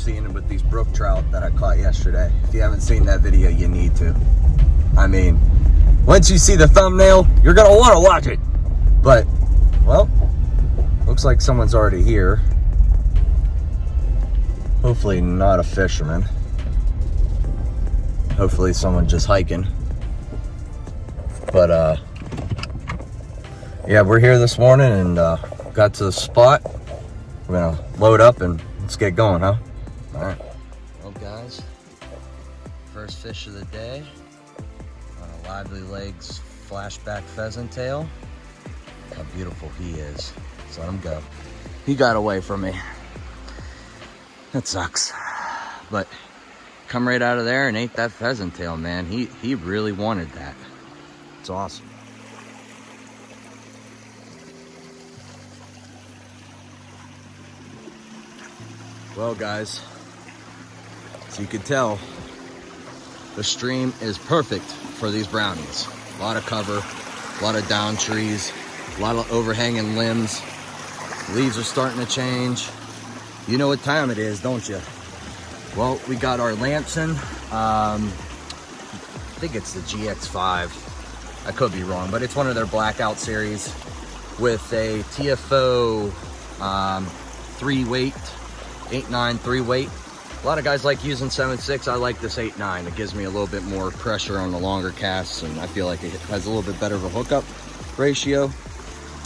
scene with these brook trout that I caught yesterday. If you haven't seen that video, you need to. I mean, once you see the thumbnail, you're gonna want to watch it. But, well, looks like someone's already here. Hopefully not a fisherman. Hopefully someone just hiking. But, yeah, we're here this morning and got to the spot. We're gonna load up and let's get going, huh? All right. Well, guys, first fish of the day. Lively legs flashback pheasant tail. How beautiful he is. Let's let him go. He got away from me. That sucks. But come right out of there and ate that pheasant tail, man. He really wanted that. It's awesome. Well, guys, as you can tell, the stream is perfect for these brownies. A lot of cover, a lot of down trees, a lot of overhanging limbs. Leaves are starting to change. You know what time it is, don't you? Well, we got our Lamson. I think it's the GX5. I could be wrong, but it's one of their blackout series with a TFO 3-weight. 8.9 3-weight. A lot of guys like using 7.6. I like this 8.9. It gives me a little bit more pressure on the longer casts, and I feel like it has a little bit better of a hookup ratio.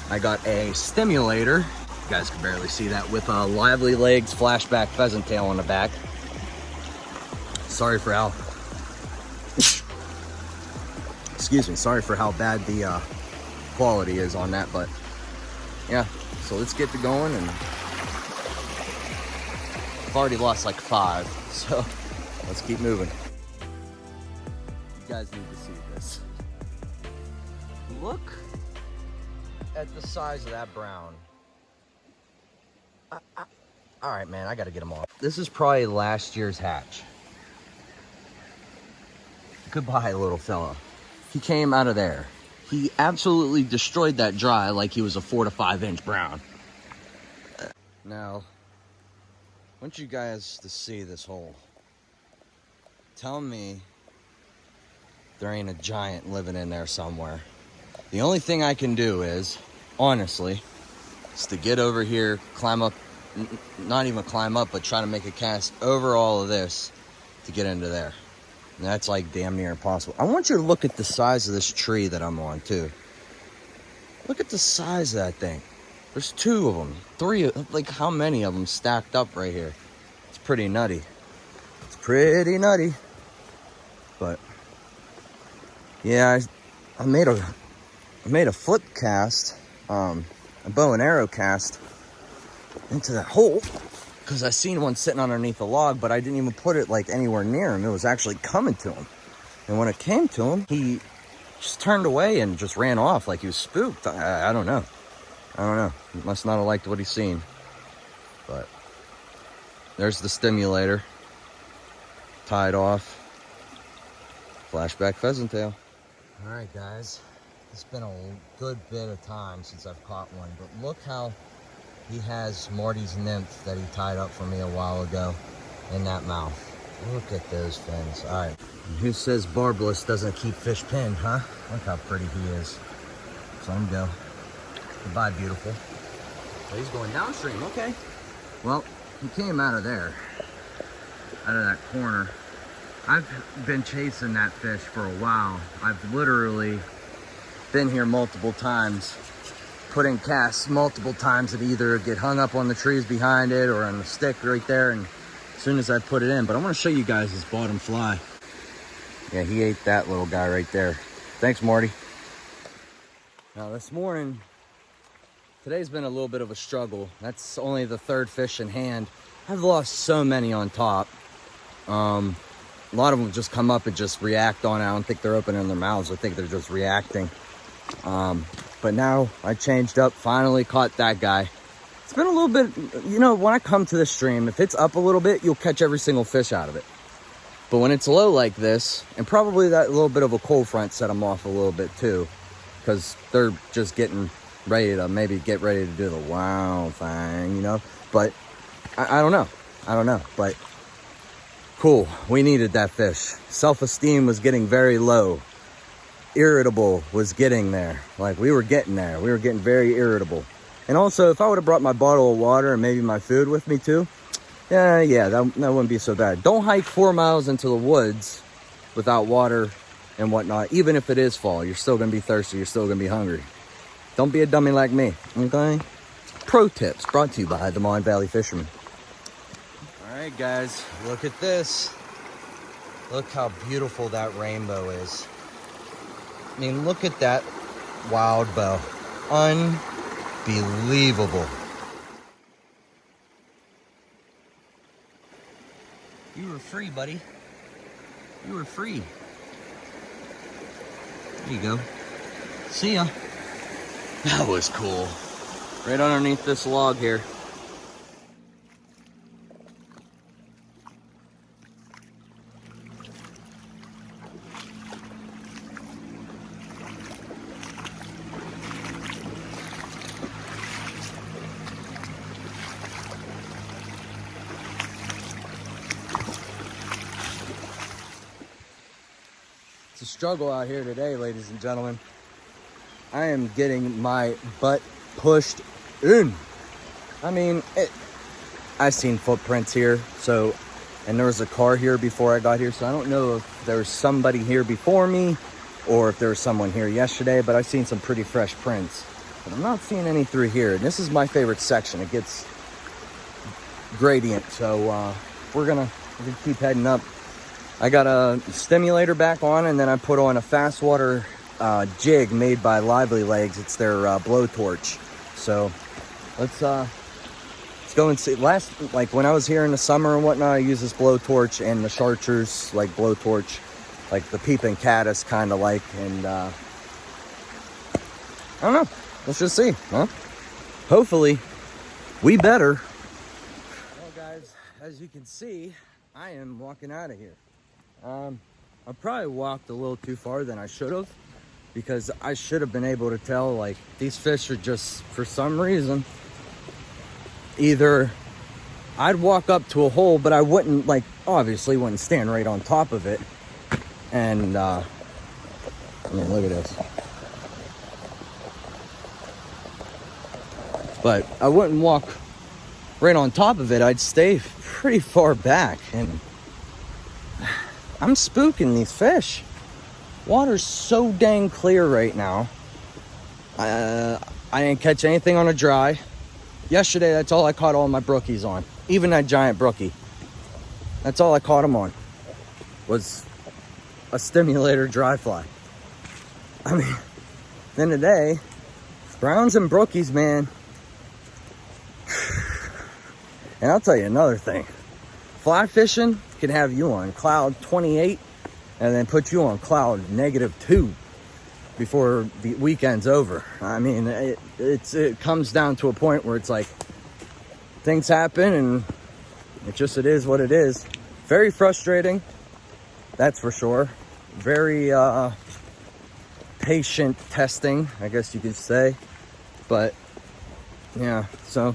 I got a stimulator. You guys can barely see that, with a Lively Legs flashback pheasant tail on the back. Sorry for how excuse me, sorry for how bad the quality is on that, but yeah. So let's get to going, and already lost like 5, so let's keep moving. You guys need to see this. Look at the size of that brown. All right, man, I gotta get him off. This is probably last year's hatch. Goodbye, little fella. He came out of there. He absolutely destroyed that dry like he was a 4 to 5 inch brown. Now, I want you guys to see this hole. Tell me there ain't a giant living in there somewhere. The only thing I can do is, honestly, is to get over here, climb up, not even climb up, but try to make a cast over all of this to get into there. And that's like damn near impossible. I want you to look at the size of this tree that I'm on too. Look at the size of that thing. There's 2 of them, 3, like how many of them stacked up right here? It's pretty nutty. It's pretty nutty. But yeah, I made a flip cast, a bow and arrow cast into that hole because I seen one sitting underneath a log, but I didn't even put it like anywhere near him. It was actually coming to him. And when it came to him, he just turned away and just ran off like he was spooked. I don't know. I don't know. He must not have liked what he's seen. But there's the stimulator. Tied off. Flashback pheasant tail. Alright, guys. It's been a good bit of time since I've caught one. But look how he has Marty's nymph that he tied up for me a while ago in that mouth. Look at those fins. Alright. Who says barbless doesn't keep fish pinned, huh? Look how pretty he is. So let him go. Goodbye, beautiful. Oh, he's going downstream, okay. Well, he came out of there, out of that corner. I've been chasing that fish for a while. I've literally been here multiple times, put in casts multiple times that either get hung up on the trees behind it or on the stick right there, and as soon as I put it in. But I want to show you guys his bottom fly. Yeah, he ate that little guy right there. Thanks, Marty. Now this morning, today's been a little bit of a struggle. That's only the 3rd fish in hand. I've lost so many on top. A lot of them just come up and just react on it. I don't think they're opening their mouths. I think they're just reacting. But now I changed up, finally caught that guy. It's been a little bit, you know, when I come to the stream, if it's up a little bit, you'll catch every single fish out of it. But when it's low like this, and probably that little bit of a cold front set them off a little bit too, because they're just getting ready to maybe get ready to do the wow thing, you know. But I don't know. I don't know, but cool. We needed that fish. Self-esteem was getting very low. Irritable was getting there. Like, we were getting there. We were getting very irritable. And also, if I would have brought my bottle of water and maybe my food with me too, yeah, that wouldn't be so bad. Don't hike 4 miles into the woods without water and whatnot. Even if it is fall, you're still going to be thirsty. You're still going to be hungry. Don't be a dummy like me, okay? Pro tips brought to you by the Mon Valley Fishermen. All right, guys, look at this. Look how beautiful that rainbow is. I mean, look at that wild bow. Unbelievable. You were free, buddy. You were free. There you go. See ya. That was cool. Right underneath this log here. It's a struggle out here today, ladies and gentlemen. I am getting my butt pushed in. I mean, I've seen footprints here, so, and there was a car here before I got here, so I don't know if there was somebody here before me or if there was someone here yesterday, but I've seen some pretty fresh prints. But I'm not seeing any through here. And this is my favorite section. It gets gradient, so we're gonna keep heading up. I got a stimulator back on, and then I put on a fast water jig made by Lively Legs. It's their blowtorch. So let's go and see. Like when I was here in the summer and whatnot, I used this blowtorch and the chartreuse like blowtorch, like the peeping caddis kind of like. And I don't know. Let's just see, huh? Hopefully, we better. Well, guys, as you can see, I am walking out of here. I probably walked a little too far than I should have, because I should have been able to tell, like, these fish are just, for some reason, either I'd walk up to a hole, but I wouldn't, like, obviously wouldn't stand right on top of it. And, I mean, look at this. But I wouldn't walk right on top of it. I'd stay pretty far back, and I'm spooking these fish. Water's so dang clear right now. I didn't catch anything on a dry. Yesterday, that's all I caught all my brookies on. Even that giant brookie. That's all I caught them on. Was a stimulator dry fly. I mean, then today, browns and brookies, man. And I'll tell you another thing. Fly fishing can have you on cloud 28 and then put you on cloud -2 before the weekend's over. I mean, it comes down to a point where it's like things happen and it is what it is. Very frustrating, that's for sure. Very patient testing, I guess you could say. But yeah, so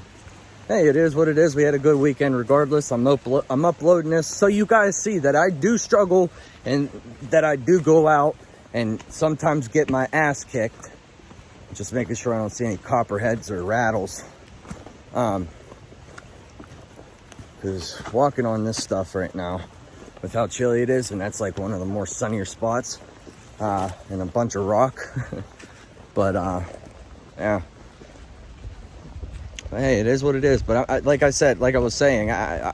hey, it is what it is. We had a good weekend regardless. I'm uploading this so you guys see that I do struggle and that I do go out and sometimes get my ass kicked. Just making sure I don't see any copperheads or rattles. Because walking on this stuff right now, with how chilly it is, and that's like one of the more sunnier spots, and a bunch of rock. But yeah. Hey, it is what it is. But like I said, like I was saying,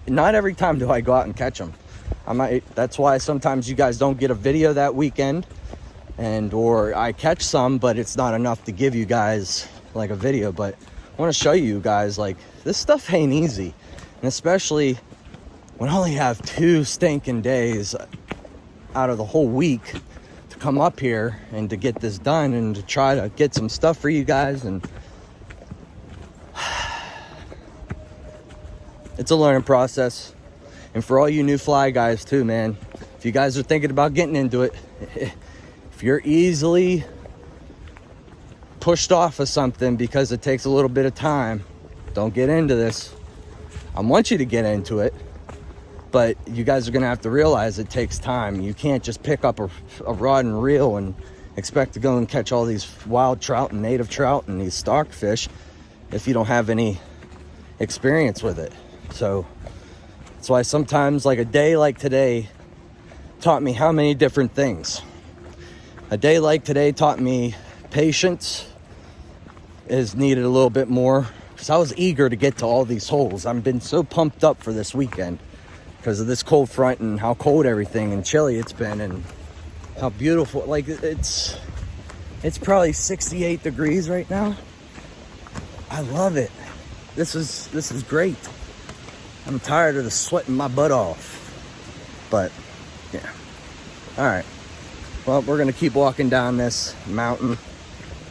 not every time do I go out and catch them. That's why sometimes you guys don't get a video that weekend, or I catch some, but it's not enough to give you guys like a video. But I want to show you guys, like, this stuff ain't easy, and especially when I only have 2 stinking days out of the whole week to come up here and to get this done and to try to get some stuff for you guys. And it's a learning process. And for all you new fly guys too, man, if you guys are thinking about getting into it, if you're easily pushed off of something because it takes a little bit of time, don't get into this. I want you to get into it. But you guys are gonna have to realize it takes time. You can't just pick up a rod and reel and expect to go and catch all these wild trout and native trout and these stockfish if you don't have any experience with it. So that's why sometimes, like a day like today taught me how many different things. A day like today taught me patience is needed a little bit more, because I was eager to get to all these holes. I've been so pumped up for this weekend because of this cold front and how cold everything and chilly it's been, and how beautiful. Like, it's probably 68 degrees right now. I love it. This is great. I'm tired of the sweating my butt off. But yeah. All right. Well, we're gonna keep walking down this mountain,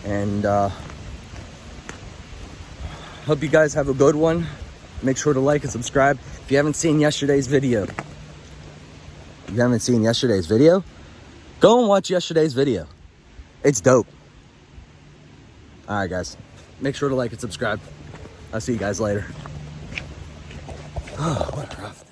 and hope you guys have a good one. Make sure to like and subscribe. If you haven't seen yesterday's video, go and watch yesterday's video. It's dope. All right, guys. Make sure to like and subscribe. I'll see you guys later. Oh, what a rough